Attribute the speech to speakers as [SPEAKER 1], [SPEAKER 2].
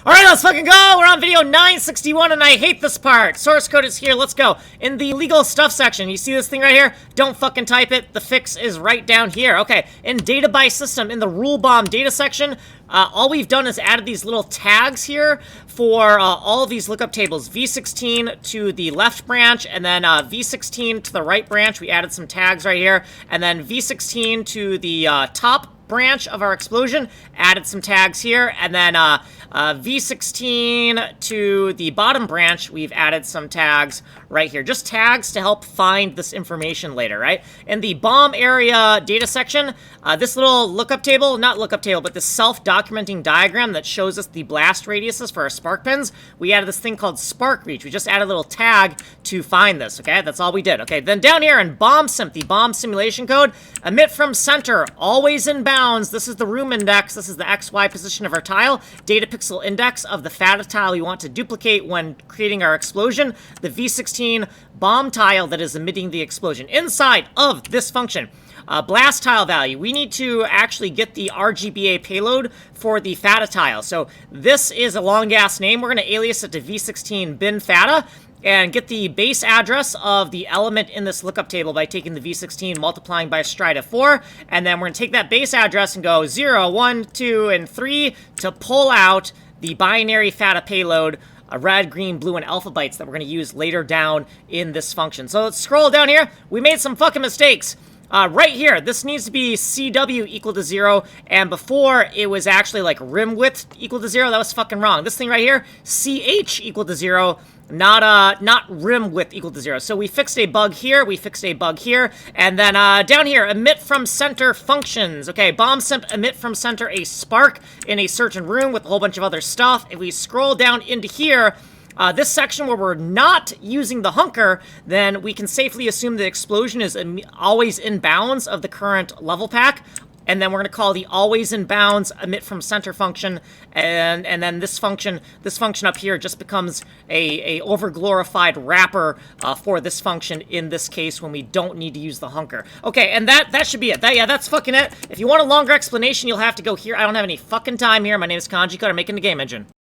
[SPEAKER 1] Alright, let's fucking go! We're on video 961 and I hate this part. Source code is here, let's go. In the legal stuff section, you see this thing right here? Don't fucking type it, the fix is right down here. Okay, in data by system, in the rule bomb data section, all we've done is added these little tags here for all of these lookup tables. V16 to the left branch, and then V16 to the right branch. We added some tags right here. And then V16 to the top branch of our explosion, added some tags here, and then V16 to the bottom branch, we've added some tags right here. Just tags to help find this information later, right? In the bomb area data section, this little lookup table, not lookup table, but this self-documenting diagram that shows us the blast radiuses for our spark pins, we added this thing called spark reach. We just added a little tag to find this, okay? That's all we did. Okay, then down here in bomb simp, the bomb simulation code, emit from center, always in bounds. This is the room index. This is the XY position of our tile. Data pixel index of the fata tile we want to duplicate when creating our explosion. The V16 bomb tile that is emitting the explosion. Inside of this function, blast tile value, we need to actually get the RGBA payload for the fata tile. So this is a long-ass name. We're going to alias it to V16 bin fata and get the base address of the element in this lookup table by taking the V16, multiplying by stride of 4, and then we're going to take that base address and go 0, 1, 2, and 3 to pull out the binary fata payload, red, green, blue, and alpha bytes that we're going to use later down in this function. So let's scroll down here. We made some fucking mistakes. Right here, this needs to be CW equal to 0, and before it was actually like rim width equal to 0. That was fucking wrong. This thing right here, CH equal to 0, not rim width equal to 0. So we fixed a bug here, we fixed a bug here, and then down here, emit from center functions. Okay, bomb simp emit from center a spark in a certain room with a whole bunch of other stuff. If we scroll down into here, this section where we're not using the hunker, then we can safely assume the explosion is always in bounds of the current level pack. And then we're going to call the always in bounds emit from center function, and then this function up here just becomes a overglorified wrapper for this function in this case when we don't need to use the hunker. Okay, and that should be it. Yeah, that's fucking it. If you want a longer explanation, you'll have to go here. I don't have any fucking time here. My name is Kanji Code. I'm making the game engine.